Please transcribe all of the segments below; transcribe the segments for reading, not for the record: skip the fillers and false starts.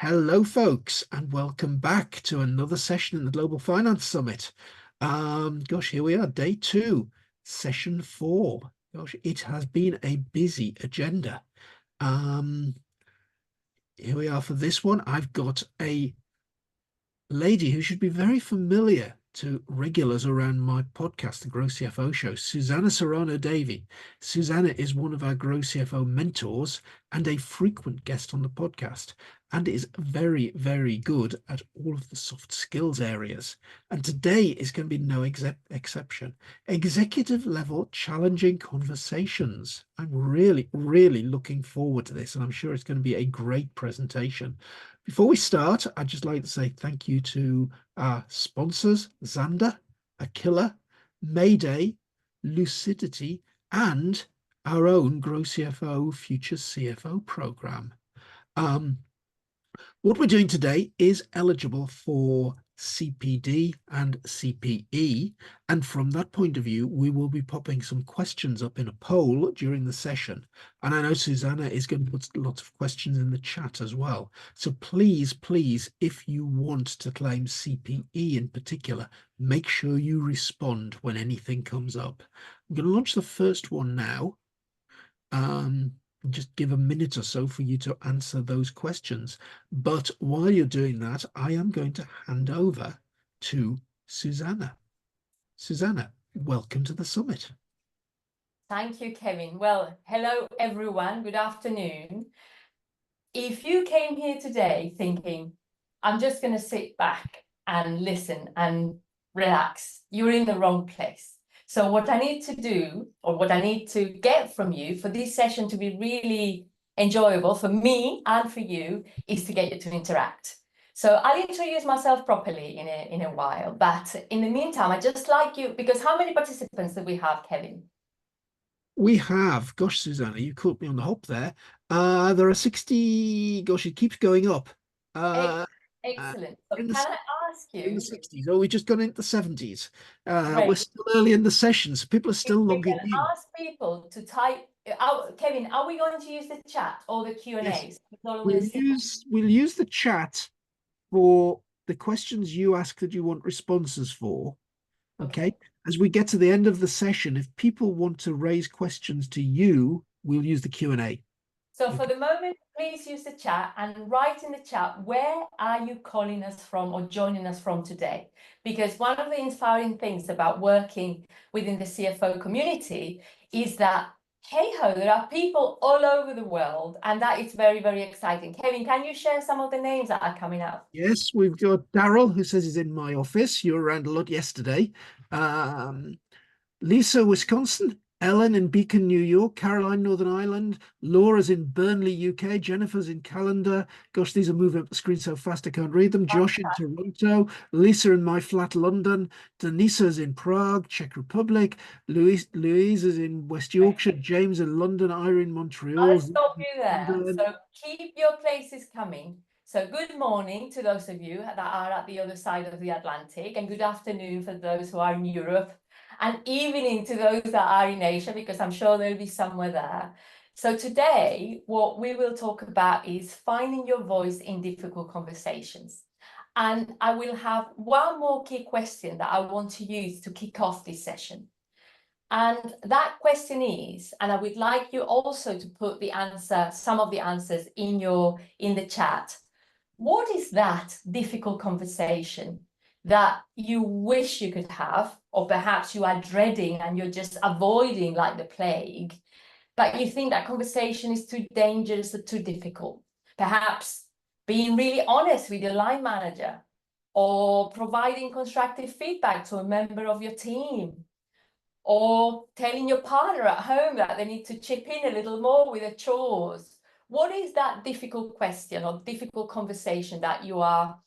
Hello, folks, and welcome back to another session in the Global Finance Summit. Here we are, day 2, session 4. Gosh, it has been a busy agenda. Here we are for this one. I've got a lady who should be very familiar to regulars around my podcast, the GrowCFO Show, Susana Serrano-Davey. Susana is one of our GrowCFO mentors and a frequent guest on the podcast, and is very, very good at all of the soft skills areas. And today is going to be no exception. Executive level challenging conversations. I'm really, really looking forward to this, and I'm sure it's going to be a great presentation. Before we start, I'd just like to say thank you to our sponsors, Xander, Aquila, Mayday, Lucidity, and our own GrowCFO Future CFO program. What we're doing today is eligible for CPD and CPE, and from that point of view, we will be popping some questions up in a poll during the session. And I know Susana is going to put lots of questions in the chat as well. So please, if you want to claim CPE in particular, make sure you respond when anything comes up. I'm going to launch the first one now. Just give a minute or so for you to answer those questions. But while you're doing that, I am going to hand over to Susana. Susana, welcome to the summit. Thank you, Kevin. Well, hello, everyone. Good afternoon. If you came here today thinking, I'm just going to sit back and listen and relax, you're in the wrong place. So what I need to do, or what I need to get from you for this session to be really enjoyable for me and for you, is to get you to interact. So I'll introduce myself properly in a while. But in the meantime, I'd just like you, because how many participants do we have, Kevin? We have, gosh, Susana, you caught me on the hop there. There are 60, gosh, it keeps going up. Excellent. So in can I ask you? In the 60s. Oh, we just got into the 70s. Right. We're still early in the session, so people are still logging in. Ask people to type. Kevin, are we going to use the chat or the Q&As? Yes. We'll use the chat for the questions you ask that you want responses for. Okay. As we get to the end of the session, if people want to raise questions to you, we'll use the Q&A. So for the moment, please use the chat and write in the chat, where are you calling us from or joining us from today? Because one of the inspiring things about working within the CFO community is that, hey ho, there are people all over the world, and that is very, very exciting. Kevin, can you share some of the names that are coming out? Yes, we've got Daryl, who says he's in my office. You were around a lot yesterday. Lisa, Wisconsin. Ellen in Beacon, New York. Caroline, Northern Ireland. Laura's in Burnley, UK. Jennifer's in Callender. Gosh, these are moving up the screen so fast I can't read them. Josh in Toronto. Lisa in my flat, London. Denisa's in Prague, Czech Republic. Louise is in West Yorkshire. James in London. Ira in Montreal. I'll stop you there. So keep your places coming. So good morning to those of you that are at the other side of the Atlantic, and good afternoon for those who are in Europe, and evening to those that are in Asia, because I'm sure there'll be somewhere there. So today, what we will talk about is finding your voice in difficult conversations. And I will have one more key question that I want to use to kick off this session. And that question is, and I would like you also to put the answer, some of the answers in the chat. What is that difficult conversation that you wish you could have, or perhaps you are dreading and you're just avoiding like the plague, but you think that conversation is too dangerous or too difficult? Perhaps being really honest with your line manager, or providing constructive feedback to a member of your team, or telling your partner at home that they need to chip in a little more with the chores. What is that difficult question or difficult conversation that you are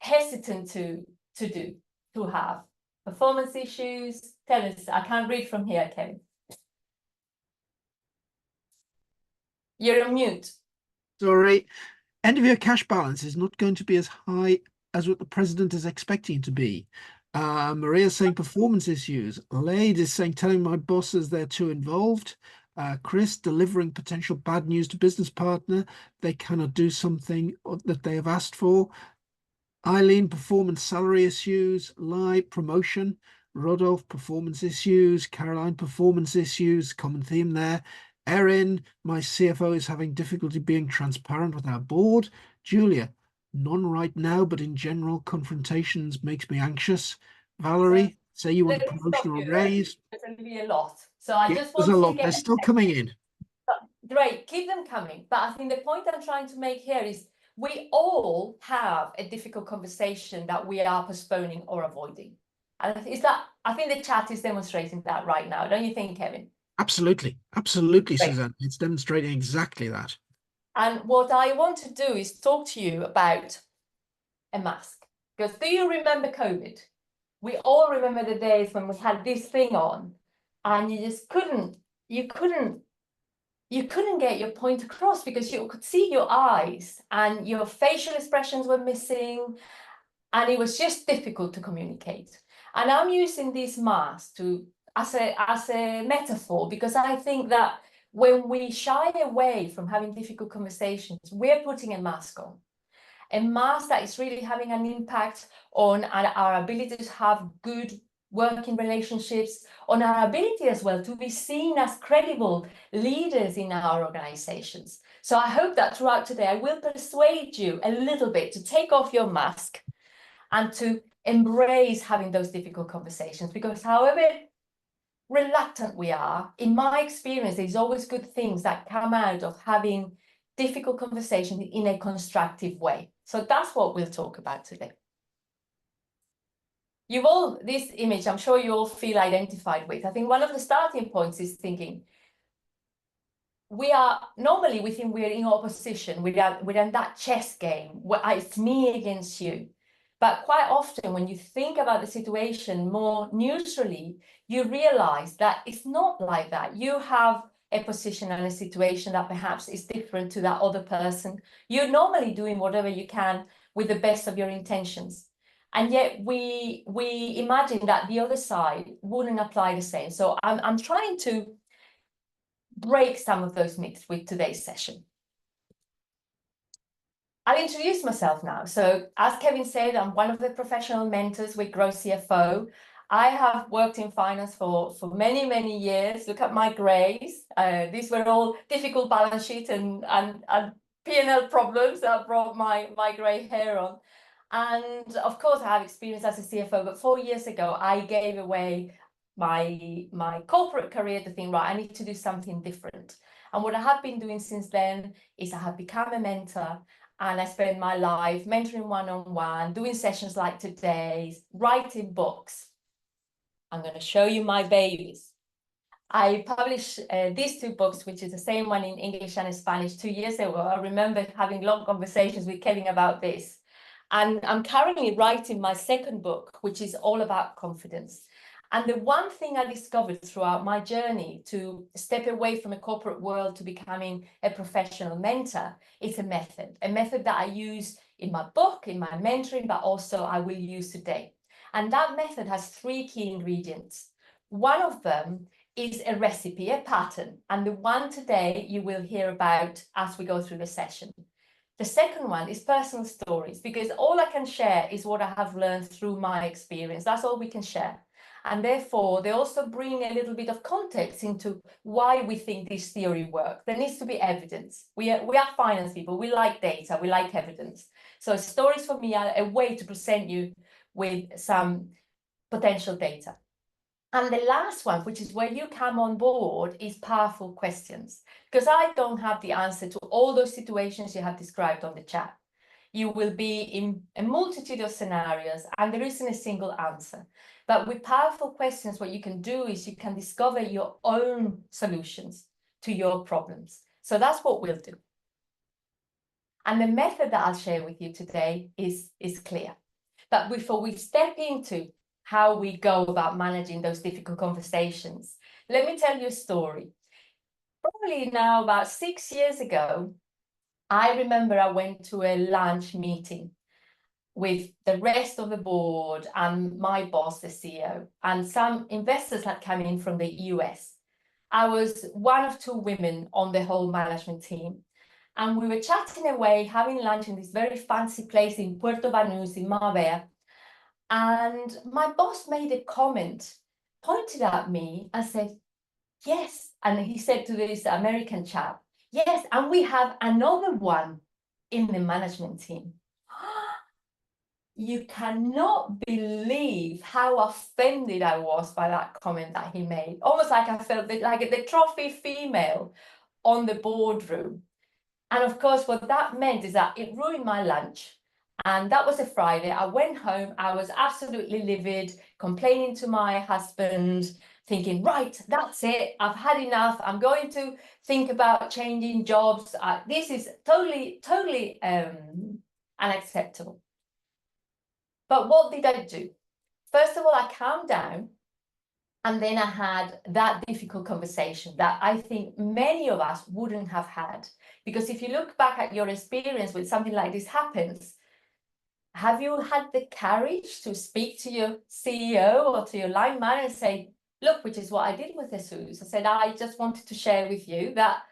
hesitant to have? Performance issues? Tell us. I can't read from here, Kevin. You're on mute. Sorry. End of year cash balance is not going to be as high as what the president is expecting to be. Maria's saying performance issues. Lade is saying telling my bosses they're too involved. Chris, delivering potential bad news to business partner. They cannot do something that they have asked for. Eileen, performance salary issues. Lai, promotion. Rodolphe, performance issues. Caroline, performance issues. Common theme there. Erin, my CFO is having difficulty being transparent with our board. Julia, none right now, but in general, confrontations makes me anxious. Valerie, say you want a Let me stop promotion or you a there. raise. There's going to be a lot. So I Yeah, just there's want a to lot. They're get still coming in. great, keep them coming. But I think the point I'm trying to make here is we all have a difficult conversation that we are postponing or avoiding. And is that, I think the chat is demonstrating that right now, don't you think, Kevin? Absolutely. Absolutely, Great. Suzanne. It's demonstrating exactly that. And what I want to do is talk to you about a mask. Because do you remember COVID? We all remember the days when we had this thing on and you just couldn't get your point across because you could see your eyes and your facial expressions were missing and it was just difficult to communicate. And I'm using this mask as a metaphor because I think that when we shy away from having difficult conversations, we're putting a mask on. A mask that is really having an impact on our ability to have good working relationships, on our ability as well to be seen as credible leaders in our organizations. So I hope that throughout today, I will persuade you a little bit to take off your mask and to embrace having those difficult conversations, because however reluctant we are, in my experience, there's always good things that come out of having difficult conversations in a constructive way. So that's what we'll talk about today. This image, I'm sure you all feel identified with. I think one of the starting points is thinking, we are normally we're in opposition, we're in that chess game where it's me against you. But quite often when you think about the situation more neutrally, you realize that it's not like that. You have a position and a situation that perhaps is different to that other person. You're normally doing whatever you can with the best of your intentions. And yet we imagine that the other side wouldn't apply the same. So I'm trying to break some of those myths with today's session. I'll introduce myself now. So as Kevin said, I'm one of the professional mentors with GrowCFO. I have worked in finance for many, many years. Look at my grays. These were all difficult balance sheet and P&L problems that brought my gray hair on. And of course, I have experience as a CFO, but 4 years ago, I gave away my corporate career to think, right, I need to do something different. And what I have been doing since then is I have become a mentor. And I spend my life mentoring one-on-one, doing sessions like today's, writing books. I'm going to show you my babies. I published these 2 books, which is the same one in English and Spanish 2 years ago. I remember having long conversations with Kevin about this. And I'm currently writing my 2nd book, which is all about confidence. And the one thing I discovered throughout my journey to step away from a corporate world to becoming a professional mentor is a method that I use in my book, in my mentoring, but also I will use today. And that method has 3 key ingredients. One of them is a recipe, a pattern, and the one today you will hear about as we go through the session. The second one is personal stories, because all I can share is what I have learned through my experience. That's all we can share. And therefore, they also bring a little bit of context into why we think this theory works. There needs to be evidence. We are finance people. We like data. We like evidence. So stories for me are a way to present you with some potential data. And the last one, which is where you come on board, is powerful questions. Because I don't have the answer to all those situations you have described on the chat. You will be in a multitude of scenarios and there isn't a single answer. But with powerful questions, what you can do is you can discover your own solutions to your problems. So that's what we'll do. And the method that I'll share with you today is clear. But before we step into how we go about managing those difficult conversations, let me tell you a story. Probably now about 6 years ago, I remember I went to a lunch meeting with the rest of the board and my boss, the CEO, and some investors had come in from the US. I was one of 2 women on the whole management team. And we were chatting away, having lunch in this very fancy place in Puerto Banús in Marbella. And my boss made a comment, pointed at me and said, yes. And he said to this American chap, yes, and we have another one in the management team. You cannot believe how offended I was by that comment that he made. Almost like I felt like the trophy female on the boardroom. And of course, what that meant is that it ruined my lunch. And that was a Friday. I went home. I was absolutely livid, complaining to my husband, thinking, right, that's it. I've had enough. I'm going to think about changing jobs. This is totally unacceptable. But what did I do? First of all, I calmed down. And then I had that difficult conversation that I think many of us wouldn't have had. Because if you look back at your experience when something like this happens, have you had the courage to speak to your CEO or to your line manager and say, look, which is what I did with Jesus. I said, I just wanted to share with you that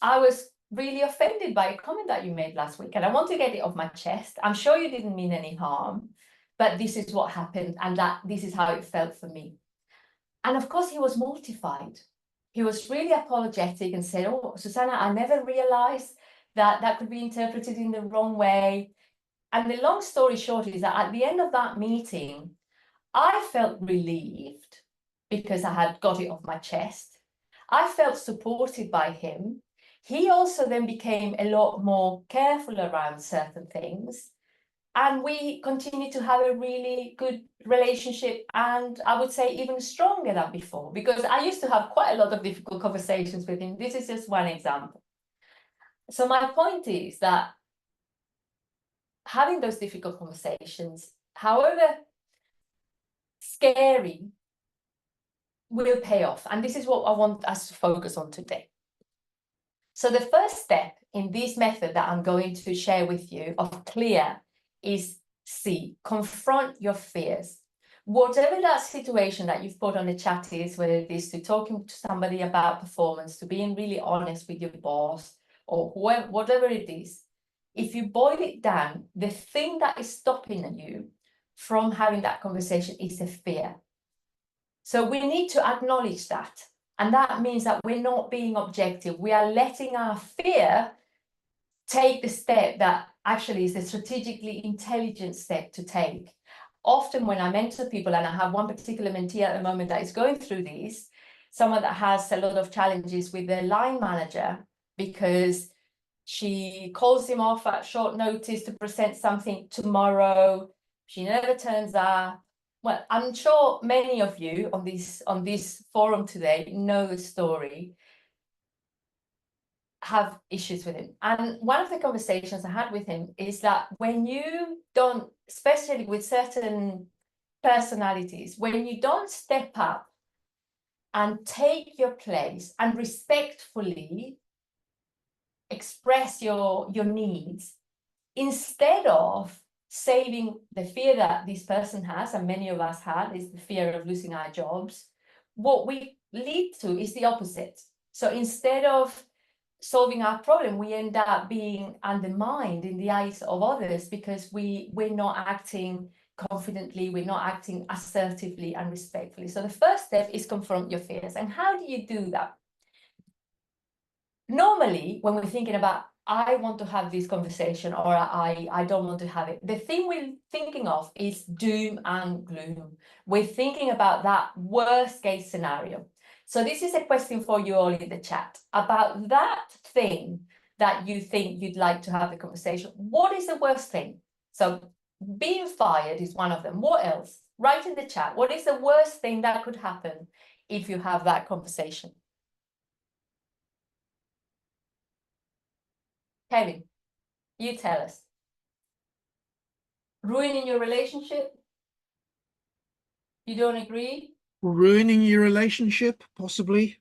I was really offended by a comment that you made last week. And I want to get it off my chest. I'm sure you didn't mean any harm, but this is what happened. And that this is how it felt for me. And of course, he was mortified. He was really apologetic and said, oh, Susana, I never realized that that could be interpreted in the wrong way. And the long story short is that at the end of that meeting, I felt relieved because I had got it off my chest. I felt supported by him. He also then became a lot more careful around certain things. And we continue to have a really good relationship, and I would say even stronger than before, because I used to have quite a lot of difficult conversations with him. This is just one example. So my point is that having those difficult conversations, however scary, will pay off. And this is what I want us to focus on today. So the first step in this method that I'm going to share with you of CLEAR is C, confront your fears. Whatever that situation that you've put on the chat is, whether it is to talking to somebody about performance, to being really honest with your boss, or whatever it is, if you boil it down, the thing that is stopping you from having that conversation is a fear. So we need to acknowledge that. And that means that we're not being objective. We are letting our fear take the step that actually is a strategically intelligent step to take. Often when I mentor people, and I have one particular mentee at the moment that is going through these, someone that has a lot of challenges with their line manager because she calls him off at short notice to present something tomorrow. She never turns up. Well, I'm sure many of you on this forum today know the story, have issues with him. And one of the conversations I had with him is that when you don't, especially with certain personalities, when you don't step up and take your place and respectfully express your needs, instead of saving the fear that this person has, and many of us have, is the fear of losing our jobs, what we lead to is the opposite. So instead of solving our problem, we end up being undermined in the eyes of others because we're not acting confidently, we're not acting assertively and respectfully. So the first step is confront your fears. And how do you do that? Normally, when we're thinking about, I want to have this conversation or I don't want to have it, the thing we're thinking of is doom and gloom. We're thinking about that worst case scenario. So this is a question for you all in the chat about that thing that you think you'd like to have the conversation. What is the worst thing? So being fired is one of them. What else? Write in the chat. What is the worst thing that could happen if you have that conversation? Kevin, you tell us. Ruining your relationship? You don't agree? Ruining your relationship, possibly.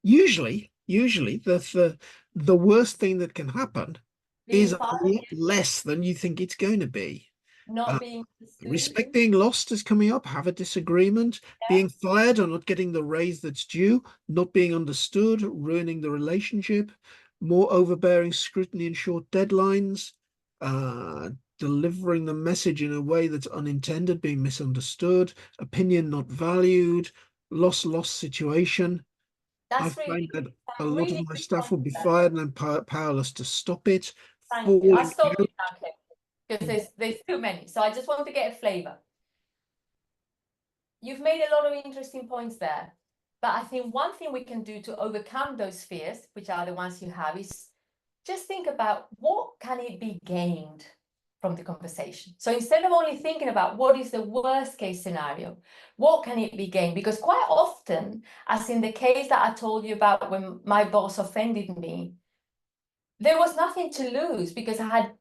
Usually the worst thing that can happen is a lot less than you think it's going to be. Not being understood. Respect being lost is coming up, have a disagreement, Yeah, being fired or not getting the raise that's due, not being understood, ruining the relationship, more overbearing scrutiny and short deadlines, uh, delivering the message in a way that's unintended, being misunderstood, opinion not valued, loss-loss situation. I that's find really that a some lot of really my good staff will points be there. fired and I'm powerless to stop it. Thank you. I'll Falling stop you out. now, Kevin, because there's too many. So I just want to get a flavour. You've made a lot of interesting points there. But I think one thing we can do to overcome those fears, which are the ones you have, is just think about what can it be gained from the conversation. So instead of only thinking about what is the worst case scenario, what can it be gained? Because quite often, as in the case that I told you about when my boss offended me, there was nothing to lose because I had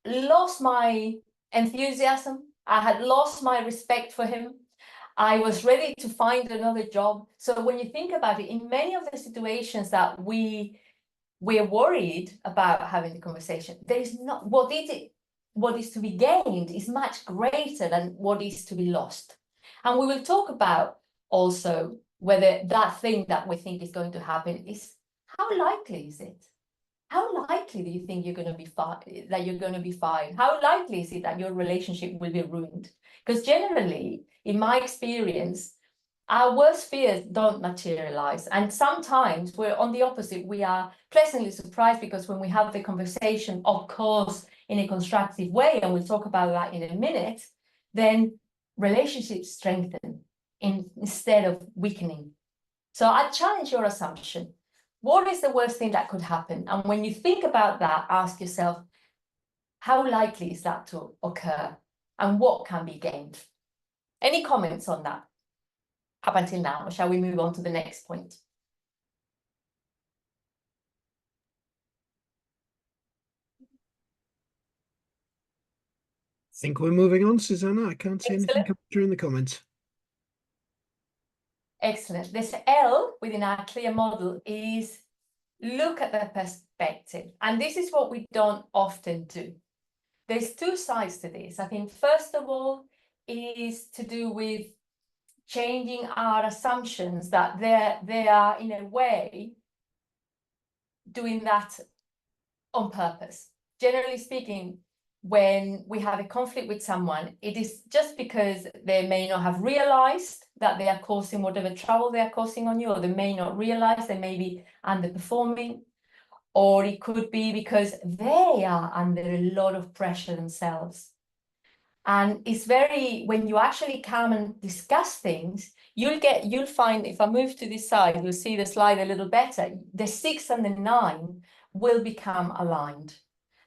lost my enthusiasm. I had lost my respect for him. I was ready to find another job. So when you think about it, in many of the situations that we're worried about having the conversation, there is not what is to be gained is much greater than what is to be lost. And we will talk about also whether that thing that we think is going to happen is how likely is it? How likely do you think you're going to be fired? How likely is it that your relationship will be ruined? Because generally, in my experience, our worst fears don't materialize. And sometimes we're on the opposite. We are pleasantly surprised because when we have the conversation, of course, in a constructive way, and we'll talk about that in a minute, then relationships strengthen instead of weakening. So I challenge your assumption. What is the worst thing that could happen? And when you think about that, ask yourself, how likely is that to occur? And what can be gained? Any comments on that up until now? Or shall we move on to the next point? I think we're moving on, Susanna. I can't see anything Excellent. come through in the comments. Excellent. This L within our clear model is look at the perspective. And this is what we don't often do. There's two sides to this. I think, first of all, is to do with changing our assumptions that they are, in a way, doing that on purpose. Generally speaking, when we have a conflict with someone, it is just because they may not have realized that they are causing whatever trouble they are causing on you, or they may not realize they may be underperforming, or it could be because they are under a lot of pressure themselves. And it's very, when you actually come and discuss things, you'll find, if I move to this side, you'll see the slide a little better. The 6 and the 9 will become aligned.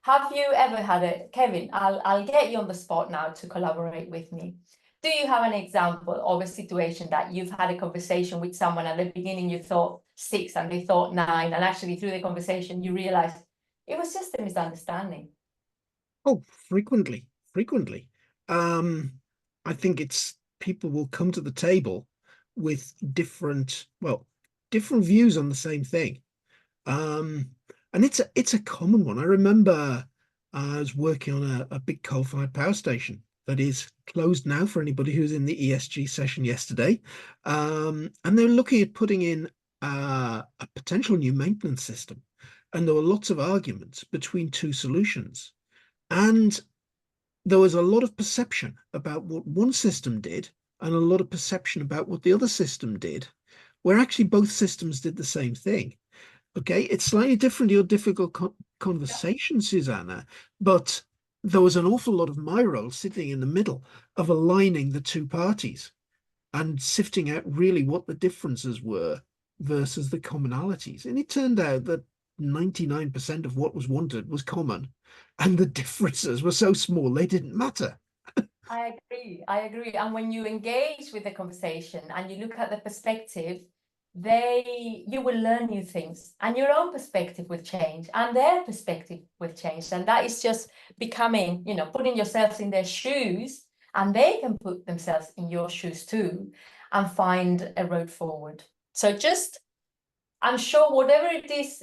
Have you ever had Kevin, I'll get you on the spot now to collaborate with me. Do you have an example of a situation that you've had a conversation with someone at the beginning, you thought 6 and they thought 9, and actually through the conversation, you realized it was just a misunderstanding? Oh, frequently. I think it's people will come to the table with different views on the same thing. And it's a common one. I remember I was working on a big coal-fired power station that is closed now for anybody who's in the ESG session yesterday. And they were looking at putting in a potential new maintenance system. And there were lots of arguments between two solutions. And there was a lot of perception about what one system did and a lot of perception about what the other system did, where actually both systems did the same thing. Okay, it's slightly different, your difficult conversation, Susanna, but there was an awful lot of my role sitting in the middle of aligning the two parties and sifting out really what the differences were versus the commonalities. And it turned out that 99% of what was wanted was common, and the differences were so small they didn't matter. I agree. And when you engage with the conversation and you look at the perspective, you will learn new things, and your own perspective will change and their perspective will change. And that is just becoming, putting yourselves in their shoes, and they can put themselves in your shoes too and find a road forward. So I'm sure whatever it is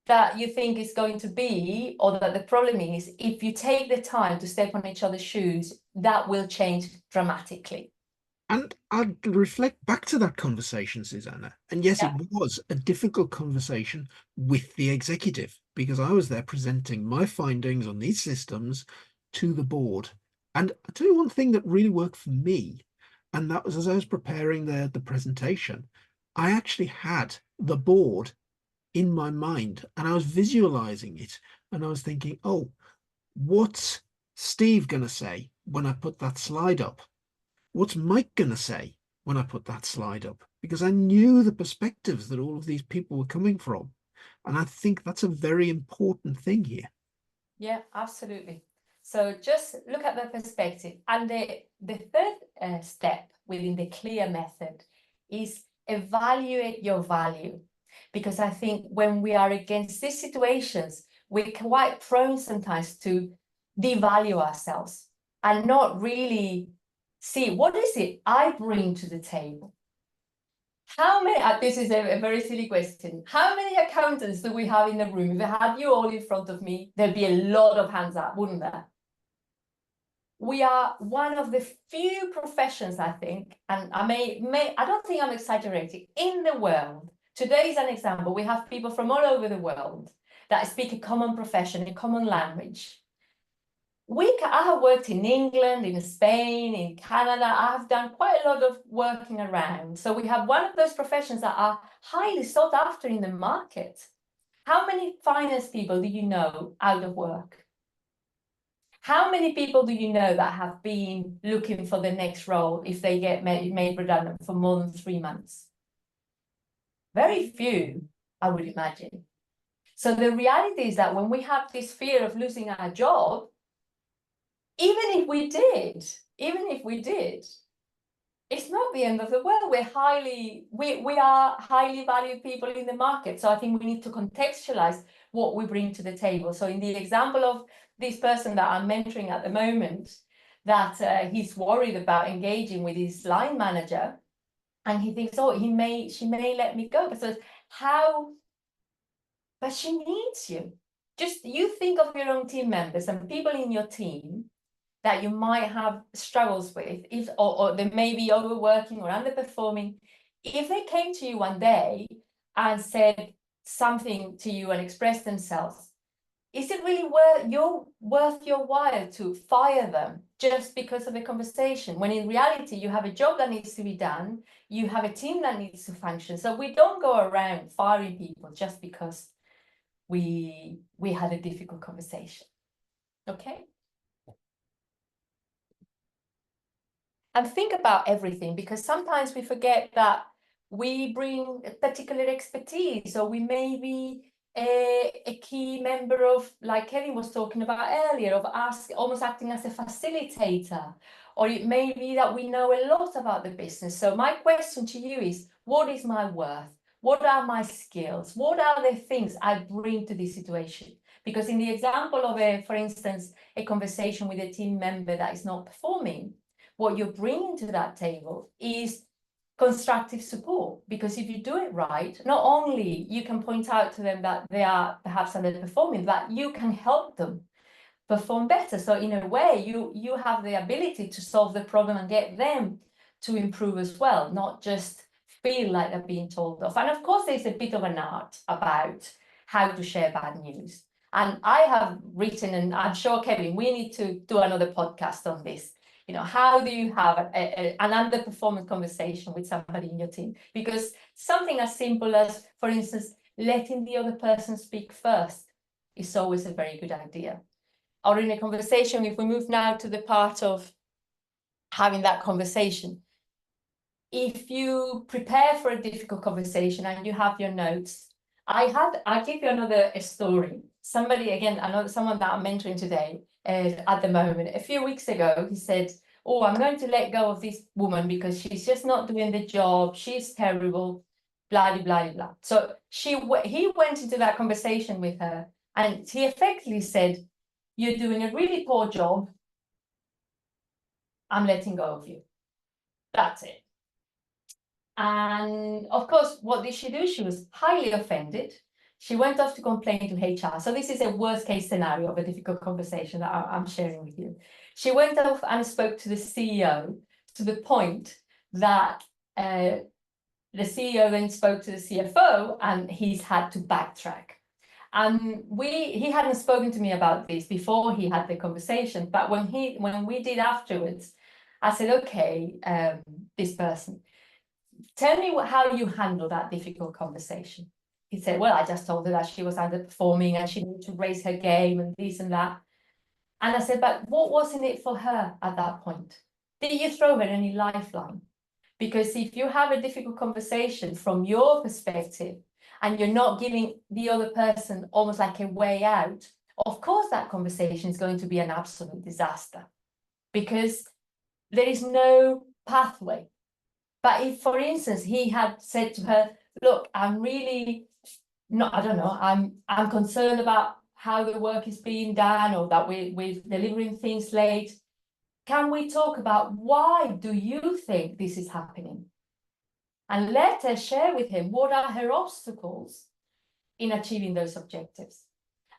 that you think is going to be, or that the problem is, if you take the time to step on each other's shoes, that will change dramatically. And I'd reflect back to that conversation, Susanna. And yes, Yeah. it was a difficult conversation with the executive because I was there presenting my findings on these systems to the board. And I'll tell you one thing that really worked for me, and that was as I was preparing the presentation, I actually had the board in my mind and I was visualizing it and I was thinking, oh, what's Steve going to say when I put that slide up? What's Mike going to say when I put that slide up? Because I knew the perspectives that all of these people were coming from. And I think that's a very important thing here. Yeah, absolutely. So just look at the perspective. And the third step within the CLEAR method is evaluate your value. Because I think when we are against these situations, we're quite prone sometimes to devalue ourselves and not really see what is it I bring to the table. How many, this is a very silly question. How many accountants do we have in the room? If I had you all in front of me, there'd be a lot of hands up, wouldn't there? We are one of the few professions, I think, and I don't think I'm exaggerating, in the world. Today is an example. We have people from all over the world that speak a common profession, a common language. I have worked in England, in Spain, in Canada. I have done quite a lot of working around. So we have one of those professions that are highly sought after in the market. How many finance people do you know out of work? How many people do you know that have been looking for the next role if they get made redundant for more than 3 months? Very few, I would imagine. So the reality is that when we have this fear of losing our job, even if we did, it's not the end of the world. We are highly valued people in the market. So I think we need to contextualize what we bring to the table. So in the example of this person that I'm mentoring at the moment, that he's worried about engaging with his line manager, and he thinks, oh, she may let me go. But but she needs you. Just you think of your own team members and people in your team that you might have struggles with, or they may be overworking or underperforming. If they came to you one day and said something to you and expressed themselves, is it really worth your while to fire them just because of a conversation? When in reality, you have a job that needs to be done, you have a team that needs to function. So we don't go around firing people just because we had a difficult conversation. Okay? And think about everything, because sometimes we forget that we bring a particular expertise, or we may be a key member of, like Kevin was talking about earlier, of us almost acting as a facilitator, or it may be that we know a lot about the business. So my question to you is, what is my worth? What are my skills? What are the things I bring to this situation? Because in the example of, for instance, a conversation with a team member that is not performing, what you're bringing to that table is constructive support. Because if you do it right, not only you can point out to them that they are perhaps underperforming, but you can help them perform better. So in a way, you have the ability to solve the problem and get them to improve as well, not just feel like they're being told off. And of course, there's a bit of an art about how to share bad news. And I have written, and I'm sure, Kevin, we need to do another podcast on this. You know, how do you have an underperformance conversation with somebody in your team? Because something as simple as, for instance, letting the other person speak first is always a very good idea. Or in a conversation, if we move now to the part of having that conversation, if you prepare for a difficult conversation and you have your notes, I'll give you another story. Somebody, again, someone that I'm mentoring today, at the moment, a few weeks ago, he said, oh, I'm going to let go of this woman because she's just not doing the job. She's terrible, blah, blah, blah. So he went into that conversation with her, and he effectively said, you're doing a really poor job. I'm letting go of you. That's it. And of course, what did she do? She was highly offended. She went off to complain to HR. So this is a worst case scenario of a difficult conversation that I'm sharing with you. She went off and spoke to the CEO to the point that the CEO then spoke to the CFO and he's had to backtrack. And he hadn't spoken to me about this before he had the conversation, but when we did afterwards, I said, okay, this person, tell me how you handle that difficult conversation. He said, well, I just told her that she was underperforming and she needed to raise her game and this and that. And I said, but what was in it for her at that point? Did you throw her any lifeline? Because if you have a difficult conversation from your perspective and you're not giving the other person almost like a way out, of course that conversation is going to be an absolute disaster because there is no pathway. But if, for instance, he had said to her, look, I'm really not, I don't know, I'm concerned about how the work is being done or that we're delivering things late. Can we talk about why do you think this is happening? And let her share with him what are her obstacles in achieving those objectives.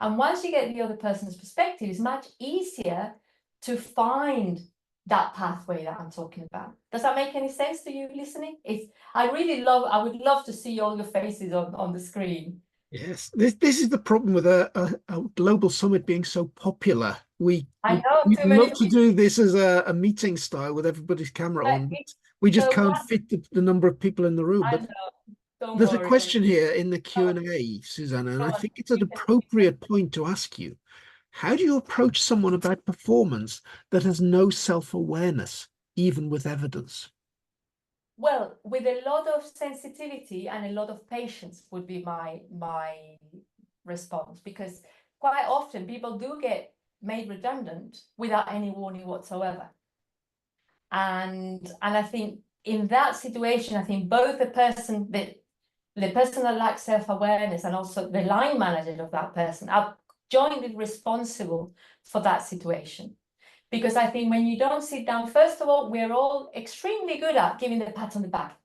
And once you get the other person's perspective, it's much easier to find that pathway that I'm talking about. Does that make any sense to you listening? I would love to see all your faces on the screen. Yes, this is the problem with a global summit being so popular. We'd love to do this as a meeting style with everybody's camera on, but we just can't fit the number of people in the room. But there's a question here in the Q&A, Susana, and I think it's an appropriate point to ask you. How do you approach someone about performance that has no self-awareness, even with evidence? Well, with a lot of sensitivity and a lot of patience would be my response, because quite often people do get made redundant without any warning whatsoever. And I think in that situation, I think both the person that lacks self-awareness and also the line manager of that person are jointly responsible for that situation. Because I think when you don't sit down, first of all, we're all extremely good at giving the pat on the back,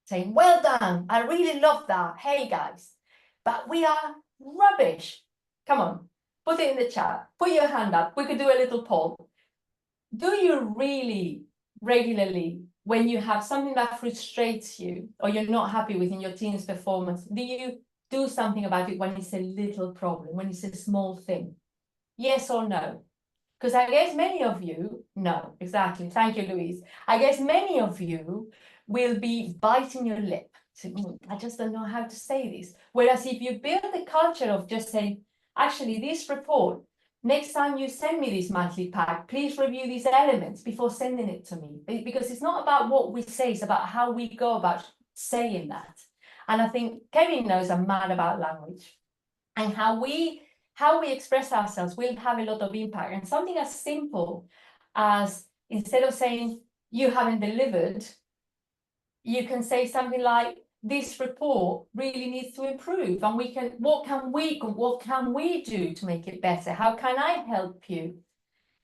saying, well done, I really love that, hey guys. But we are rubbish. Come on, put it in the chat, put your hand up, we could do a little poll. Do you really regularly, when you have something that frustrates you or you're not happy with in your team's performance, do you do something about it when it's a little problem, when it's a small thing? Yes or no? Because I guess many of you, no, exactly. Thank you, Louise. I guess many of you will be biting your lip. I just don't know how to say this. Whereas if you build the culture of just saying, actually, this report, next time you send me this monthly pack, please review these elements before sending it to me. Because it's not about what we say, it's about how we go about saying that. And I think Kevin knows I'm mad about language. And how we express ourselves will have a lot of impact. And something as simple as, instead of saying you haven't delivered, you can say something like, this report really needs to improve, and what can we do to make it better? How can I help you?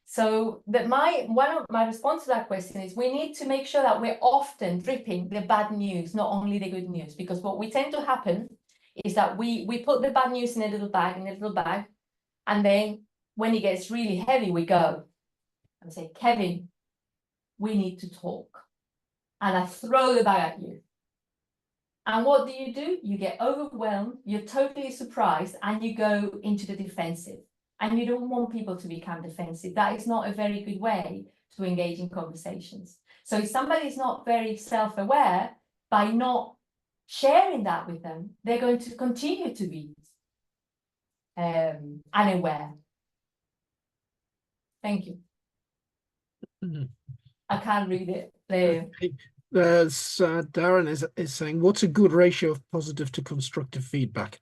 So that one of my response to that question is, we need to make sure that we're often dripping the bad news, not only the good news, because what we tend to happen is that we put the bad news in a little bag, and then when it gets really heavy, we go and say, Kevin, we need to talk. And I throw the bag at you. And what do? You get overwhelmed, you're totally surprised, and you go into the defensive. And you don't want people to become defensive. That is not a very good way to engage in conversations. So if somebody is not very self-aware, by not sharing that with them, they're going to continue to be unaware. Thank you. Mm-hmm. I can't read it. Darren is saying, what's a good ratio of positive to constructive feedback?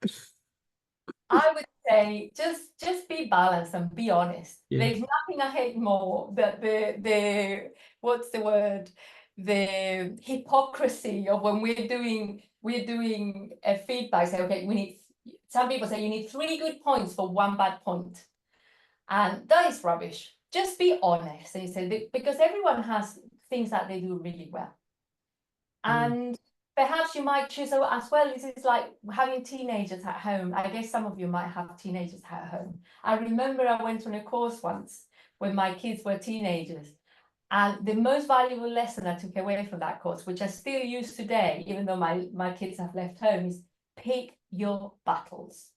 I would say just be balanced and be honest. Yeah. There's nothing I hate more that the what's the word? The hypocrisy of when we're doing a feedback. Say, okay, some people say you need 3 good points for 1 bad point. And that is rubbish. Just be honest. And you say, because everyone has things that they do really well. And perhaps you might choose as well. This is like having teenagers at home. I guess some of you might have teenagers at home. I remember I went on a course once when my kids were teenagers. And the most valuable lesson I took away from that course, which I still use today, even though my kids have left home, is pick your battles.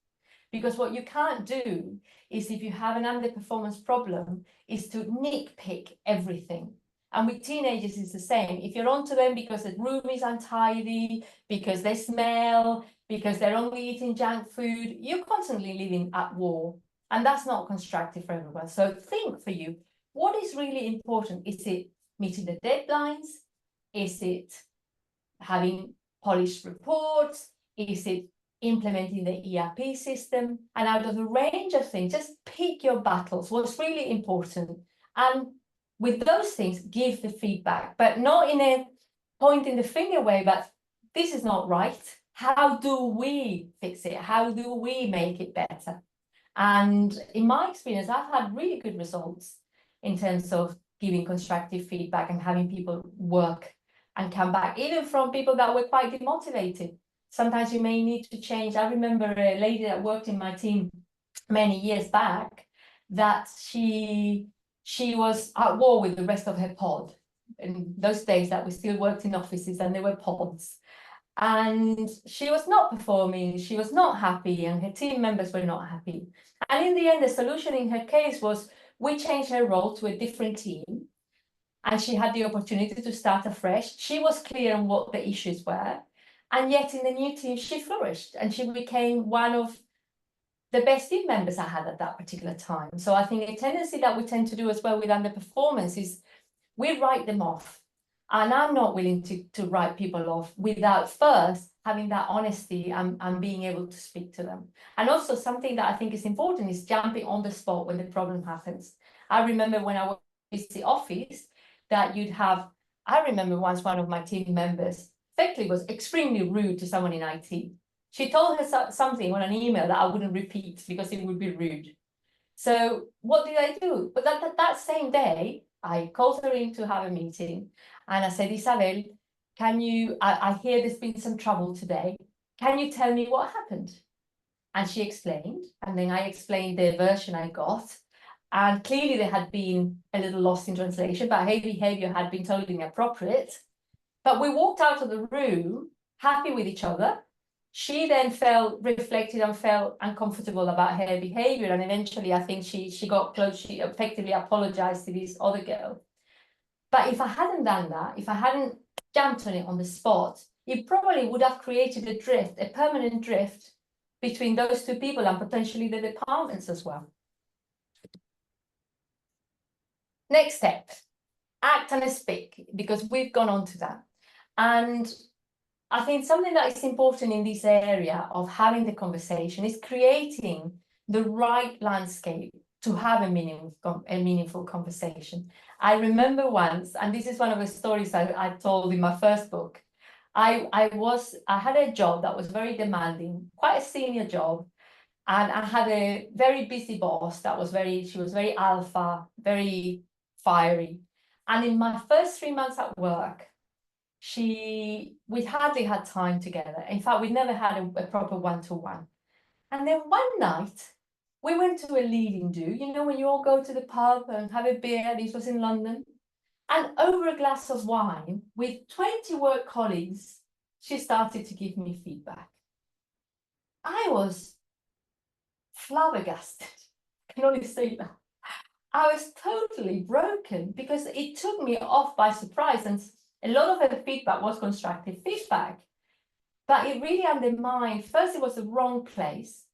Because what you can't do is, if you have an underperformance problem, is to nitpick everything. And with teenagers, it's the same. If you're onto them because the room is untidy, because they smell, because they're only eating junk food, you're constantly living at war. And that's not constructive for everyone. So think for you, what is really important? Is it meeting the deadlines? Is it having polished reports? Is it implementing the ERP system? And out of a range of things, just pick your battles, what's really important. And with those things, give the feedback, but not in a pointing the finger way, but this is not right. How do we fix it? How do we make it better? And in my experience, I've had really good results in terms of giving constructive feedback and having people work and come back, even from people that were quite demotivated. Sometimes you may need to change. I remember a lady that worked in my team many years back, that she was at war with the rest of her pod. In those days that we still worked in offices and there were pods. And she was not performing, she was not happy, and her team members were not happy. And in the end, the solution in her case was we changed her role to a different team, and she had the opportunity to start afresh. She was clear on what the issues were, and yet in the new team, she flourished, and she became one of the best team members I had at that particular time. So I think a tendency that we tend to do as well with underperformance is we write them off. And I'm not willing to write people off without first having that honesty and being able to speak to them. And also something that I think is important is jumping on the spot when the problem happens. I remember when I was in the office that I remember once one of my team members effectively was extremely rude to someone in IT. She told her something on an email that I wouldn't repeat because it would be rude. So what did I do? But that same day, I called her in to have a meeting, and I said, Isabel, I hear there's been some trouble today. Can you tell me what happened? And she explained, and then I explained the version I got. And clearly there had been a little lost in translation, but her behavior had been totally inappropriate. But we walked out of the room happy with each other. She then reflected and felt uncomfortable about her behavior. And eventually, I think she got close. She effectively apologized to this other girl. But if I hadn't done that, if I hadn't jumped on it on the spot, it probably would have created a drift, a permanent drift between those two people and potentially the departments as well. Next step, act and speak, because we've gone on to that. And I think something that is important in this area of having the conversation is creating the right landscape to have a meaningful conversation. I remember once, and this is one of the stories I told in my first book, I had a job that was very demanding, quite a senior job, and I had a very busy boss that was she was very alpha, very fiery. And in my first 3 months at work, we hardly had time together. In fact, we never had a proper one-to-one. And then one night, we went to a leading do, when you all go to the pub and have a beer. This was in London. And over a glass of wine, with 20 work colleagues, she started to give me feedback. I was flabbergasted. I can only say that. I was totally broken because it took me off by surprise. And a lot of her feedback was constructive feedback, but it really undermined. First, it was the wrong place.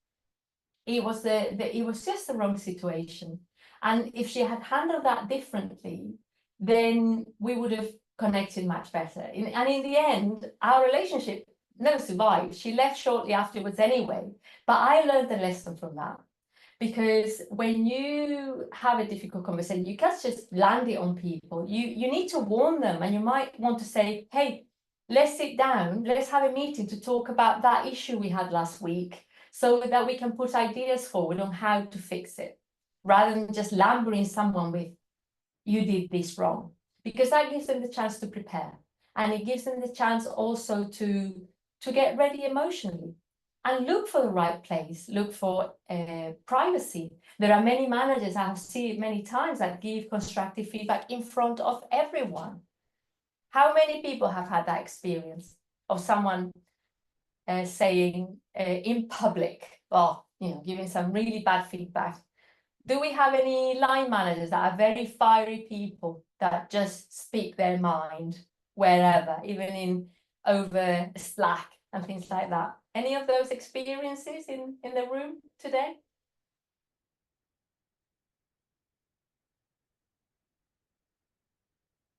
It was just the wrong situation. And if she had handled that differently, then we would have connected much better. And in the end, our relationship never survived. She left shortly afterwards anyway. But I learned a lesson from that. Because when you have a difficult conversation, you can't just land it on people. You need to warn them, and you might want to say, hey, let's sit down, let's have a meeting to talk about that issue we had last week so that we can put ideas forward on how to fix it, rather than just lambering someone with, you did this wrong, because that gives them the chance to prepare. and it gives them the chance also to get ready emotionally and look for the right place, look for privacy. There are many managers, I have seen it many times, that give constructive feedback in front of everyone. How many people have had that experience of someone saying in public, well, giving some really bad feedback? Do we have any line managers that are very fiery people that just speak their mind wherever, even over Slack and things like that? Any of those experiences in the room today?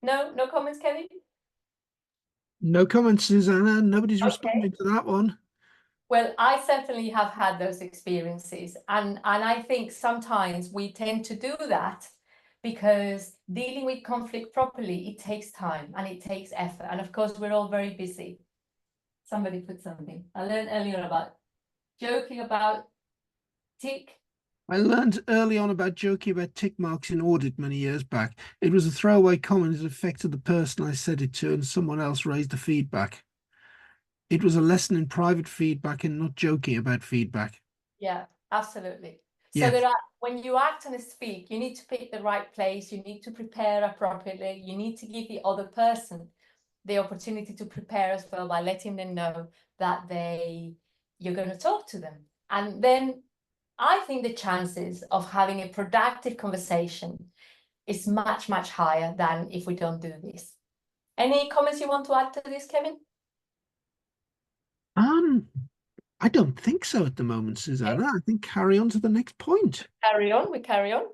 No comments, Kevin? No comments, Susanna. Nobody's Okay. responding to that one. Well, I certainly have had those experiences, and I think sometimes we tend to do that because dealing with conflict properly, it takes time and it takes effort, and of course we're all very busy. Somebody put something. I learned earlier about joking about tick. I learned early on about joking about tick marks in audit many years back. It was a throwaway comment that affected the person I said it to, and someone else raised the feedback. It was a lesson in private feedback and not joking about feedback. Yeah, absolutely. Yeah. So when you act and speak, you need to pick the right place, you need to prepare appropriately, you need to give the other person the opportunity to prepare as well by letting them know that you're going to talk to them. And then I think the chances of having a productive conversation is much, much higher than if we don't do this. Any comments you want to add to this, Kevin? I don't think so at the moment, Susanna. I think carry on to the next point. We carry on.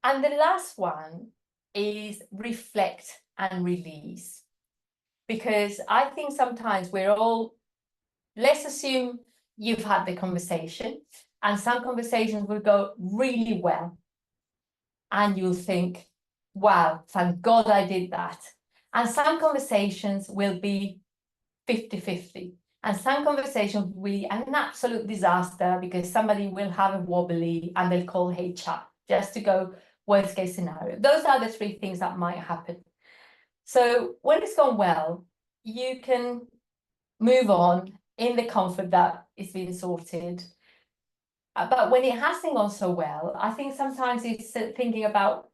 And the last one is reflect and release. Because I think sometimes let's assume you've had the conversation, and some conversations will go really well. And you'll think, wow, thank God I did that. And some conversations will be 50-50. And some conversations will be an absolute disaster because somebody will have a wobbly and they'll call HR just to go worst case scenario. Those are the three things that might happen. So when it's gone well, you can move on in the comfort that it's been sorted. But when it hasn't gone so well, I think sometimes it's thinking about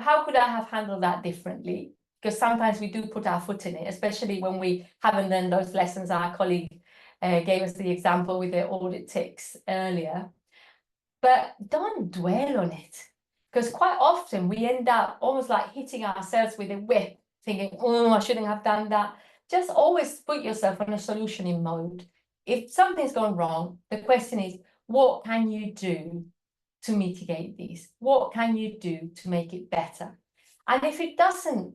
how could I have handled that differently? Because sometimes we do put our foot in it, especially when we haven't learned those lessons. Our colleague gave us the example with the audit ticks earlier. But don't dwell on it, because quite often we end up almost like hitting ourselves with a whip, thinking, oh, I shouldn't have done that. Just always put yourself in a solutioning mode. If something's gone wrong, the question is, what can you do to mitigate these? What can you do to make it better? And if it doesn't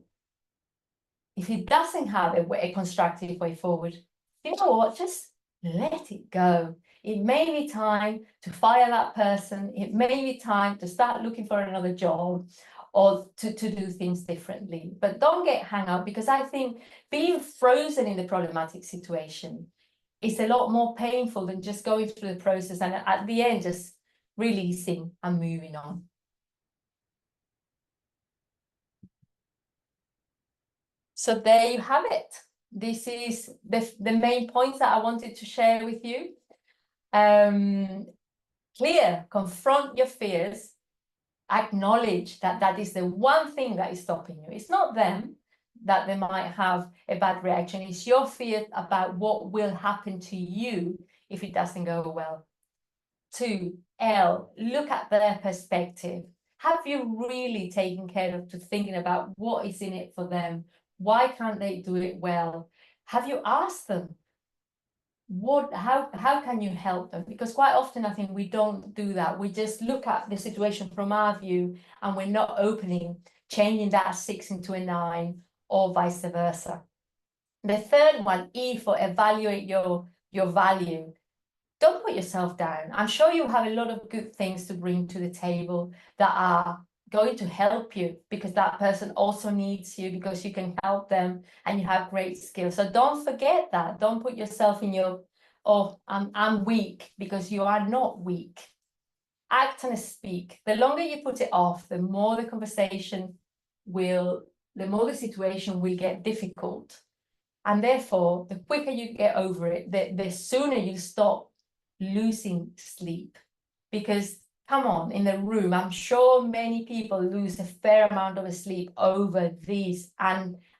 have a constructive way forward, you know what? Just let it go. It may be time to fire that person. It may be time to start looking for another job or to do things differently. But don't get hung up, because I think being frozen in the problematic situation is a lot more painful than just going through the process and at the end just releasing and moving on. So there you have it. This is the main points that I wanted to share with you. Clear, confront your fears, acknowledge that that is the one thing that is stopping you. It's not them, that they might have a bad reaction. It's your fear about what will happen to you if it doesn't go well. 2, L, look at their perspective. Have you really taken care of to thinking about what is in it for them? Why can't they do it well? Have you asked them, how can you help them? Because quite often I think we don't do that. We just look at the situation from our view and we're not changing that 6 into a 9 or vice versa. The third one, E, for evaluate your value. Don't put yourself down. I'm sure you have a lot of good things to bring to the table that are going to help you, because that person also needs you, because you can help them and you have great skills. So don't forget that. Don't put yourself in your, oh, I'm weak, because you are not weak. Act and speak. The longer you put it off, the more the conversation will the more the situation will get difficult. And therefore, the quicker you get over it, the sooner you stop losing sleep. Because, come on, in the room, I'm sure many people lose a fair amount of sleep over these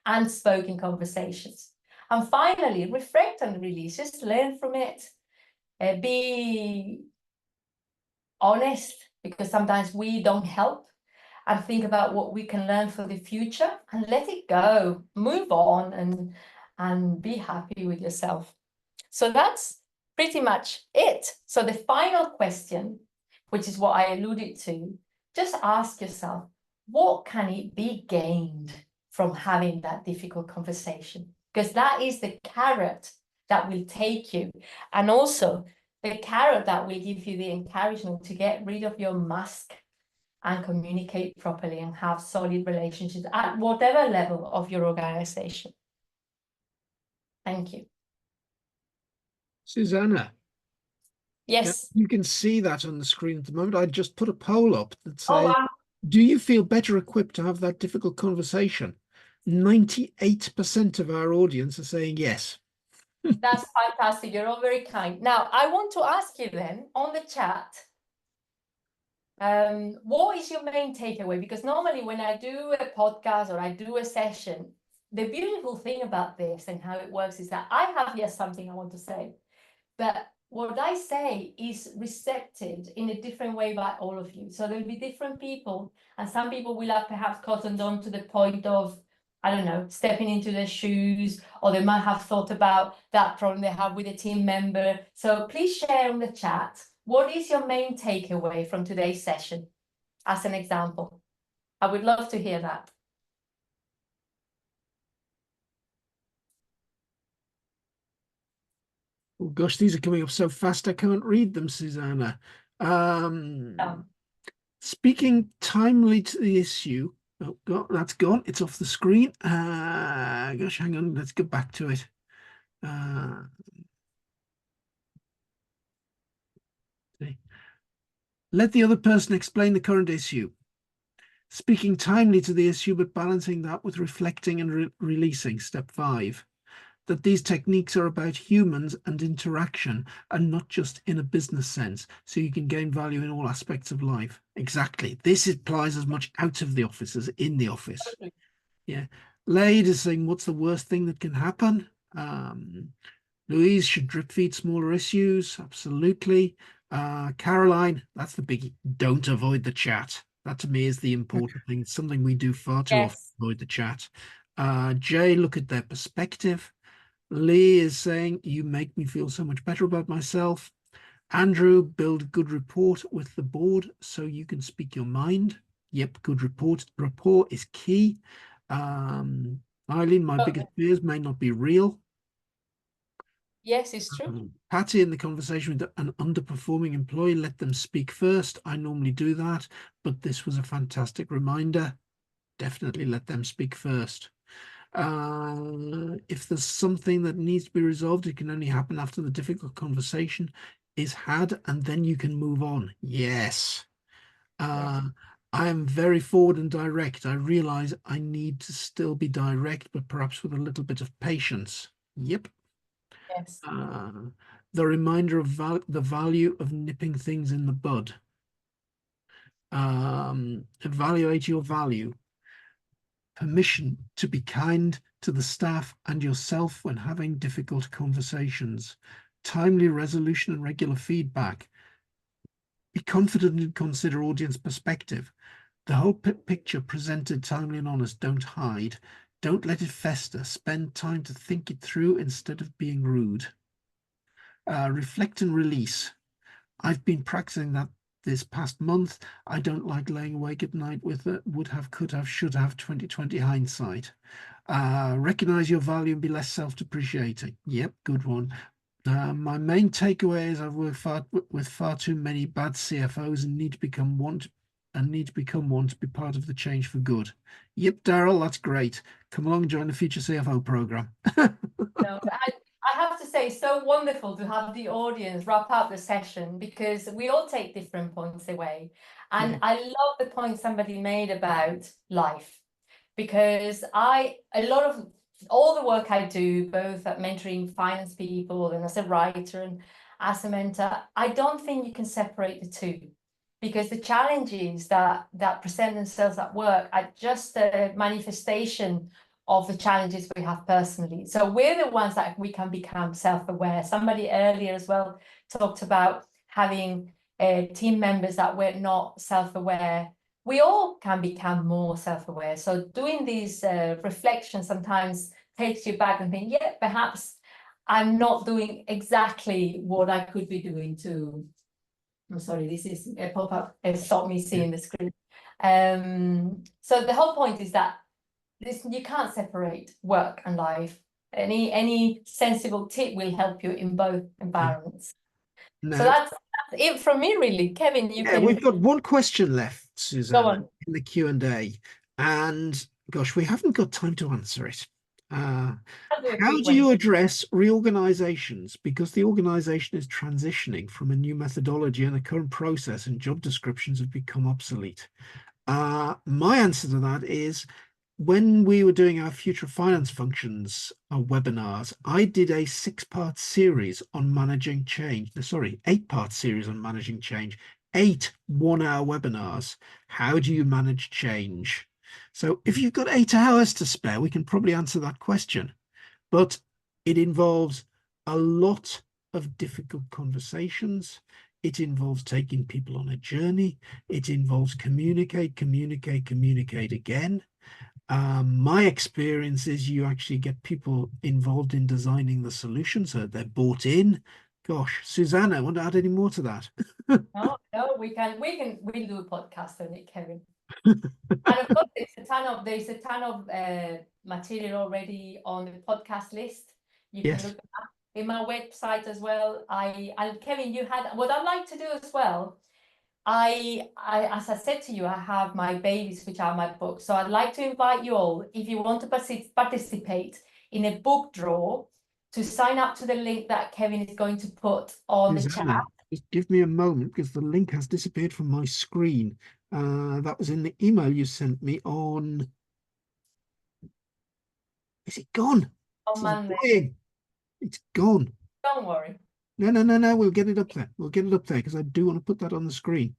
unspoken conversations. And finally, reflect on the release, just learn from it. Be honest, because sometimes we don't help, and think about what we can learn for the future and let it go, move on, and be happy with yourself. So that's pretty much it. So the final question, which is what I alluded to, just ask yourself, what can it be gained from having that difficult conversation? Because that is the carrot that will take you, and also the carrot that will give you the encouragement to get rid of your mask and communicate properly and have solid relationships at whatever level of your organization. Thank you. Susana. Yes. You can see that on the screen at the moment. I just put a poll up that says, Oh, wow. do you feel better equipped to have that difficult conversation? 98% of our audience are saying yes. That's fantastic. You're all very kind. Now, I want to ask you then on the chat, what is your main takeaway? Because normally when I do a podcast or I do a session, the beautiful thing about this and how it works is that I have here something I want to say, but what I say is received in a different way by all of you. So there'll be different people, and some people will have perhaps cottoned on to the point of, I don't know, stepping into their shoes, or they might have thought about that problem they have with a team member. So please share on the chat, what is your main takeaway from today's session, as an example? I would love to hear that. Oh gosh, these are coming up so fast I can't read them, Susana. Speaking timely to the issue. Oh, God, that's gone. It's off the screen. Gosh, hang on. Let's get back to it. Let the other person explain the current issue. Speaking timely to the issue, but balancing that with reflecting and releasing. Step 5. That these techniques are about humans and interaction and not just in a business sense, so you can gain value in all aspects of life. Exactly. This applies as much out of the office as in the office. Okay. Yeah. Lade is saying, what's the worst thing that can happen? Louise, should drip feed smaller issues? Absolutely. Caroline, that's the biggie. Don't avoid the chat. That to me is the important thing. It's something we do far too often, avoid the chat. Jay, look at their perspective. Lee is saying, you make me feel so much better about myself. Andrew, build a good rapport with the board so you can speak your mind. Yep, good rapport is key. Eileen, my biggest fears may not be real. Yes, it's true. Patty, in the conversation with an underperforming employee, let them speak first. I normally do that, but this was a fantastic reminder. Definitely let them speak first. If there's something that needs to be resolved, it can only happen after the difficult conversation is had, and then you can move on. Yes. I am very forward and direct. I realize I need to still be direct, but perhaps with a little bit of patience. Yep. Yes. The reminder of the value of nipping things in the bud. Evaluate your value. Permission to be kind to the staff and yourself when having difficult conversations. Timely resolution and regular feedback. Be confident and consider audience perspective. The whole picture presented timely and honest. Don't hide. Don't let it fester. Spend time to think it through instead of being rude. Reflect and release. I've been practicing that this past month. I don't like laying awake at night with a would have, could have, should have 2020 hindsight. Recognize your value and be less self-depreciating. Yep, good one. My main takeaway is I've worked with far too many bad CFOs and need to become one to be part of the change for good. Yep, Daryl, that's great. Come along and join the Future CFO program. No, I have to say, it's so wonderful to have the audience wrap up the session, because we all take different points away. And I love the point somebody made about life, because a lot of all the work I do, both at mentoring finance people and as a writer and as a mentor, I don't think you can separate the two, because the challenges that present themselves at work are just a manifestation of the challenges we have personally. So we're the ones that we can become self-aware. Somebody earlier as well talked about having team members that were not self-aware. We all can become more self-aware. So doing these reflections sometimes takes you back and think, yeah, perhaps I'm not doing exactly what I could be doing to. I'm sorry, this is a pop-up. It stopped me seeing the screen. So the whole point is that you can't separate work and life. Any sensible tip will help you in both environments. Now, so that's it from me, really. Kevin, you can. We've got one question left, Go Susanna, on. in the Q&A, and gosh, we haven't got time to answer it. I'll do a How quick do you one. address reorganizations because the organization is transitioning from a new methodology and the current process and job descriptions have become obsolete? My answer to that is, when we were doing our future finance functions webinars, I did a 6-part series on managing change. Sorry, 8-part series on managing change, 8 one-hour webinars. How do you manage change? So if you've got 8 hours to spare, we can probably answer that question. But it involves a lot of difficult conversations. It involves taking people on a journey. It involves communicate again. My experience is you actually get people involved in designing the solution, so they're bought in. Gosh, Susanna, want to add any more to that? No, we'll do a podcast on it, Kevin. And of course, there's a ton of material already on the podcast list. You can Yes. look at that in my website as well. And Kevin, you had what I'd like to do as well. As I said to you, I have my babies, which are my books. So I'd like to invite you all, if you want to participate in a book draw, to sign up to the link that Kevin is going to put on the chat. Susanna, just give me a moment because the link has disappeared from my screen. That was in the email you sent me on. Is it gone? On Monday. It's gone. Don't worry. No. We'll get it up there. We'll get it up there because I do want to put that on the screen.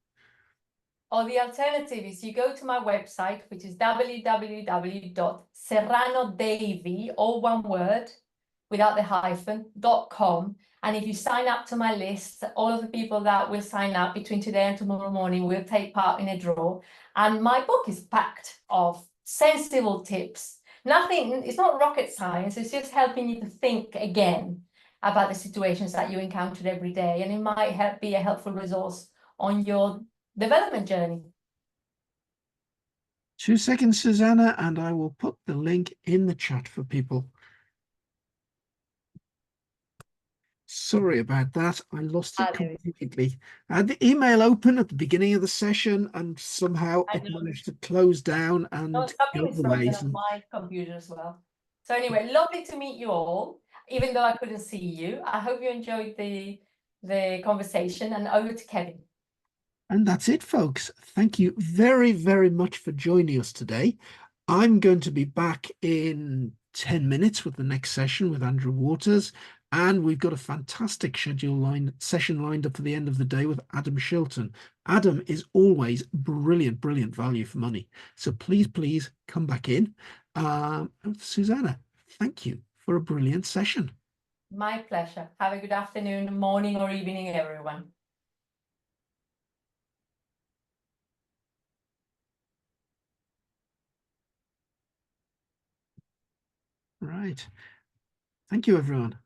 Or the alternative is you go to my website, which is www.serrano-davey, all one word, without the hyphen.com. And if you sign up to my list, all of the people that will sign up between today and tomorrow morning will take part in a draw. And my book is packed of sensible tips. Nothing, it's not rocket science, it's just helping you to think again about the situations that you encounter every day. And it might be a helpful resource on your development journey. 2 seconds, Susanna, and I will put the link in the chat for people. Sorry about that. I lost it completely. I had the email open at the beginning of the session and somehow it managed to close down and something is go broken away. on my computer as well. So anyway, lovely to meet you all, even though I couldn't see you. I hope you enjoyed the conversation, and over to Kevin. And that's it, folks. Thank you very, very much for joining us today. I'm going to be back in 10 minutes with the next session with Andrew Waters. And we've got a fantastic session lined up for the end of the day with Adam Shilton. Adam is always brilliant value for money. So please come back in. Susanna, thank you for a brilliant session. My pleasure. Have a good afternoon, morning, or evening, everyone. Right. Thank you, everyone.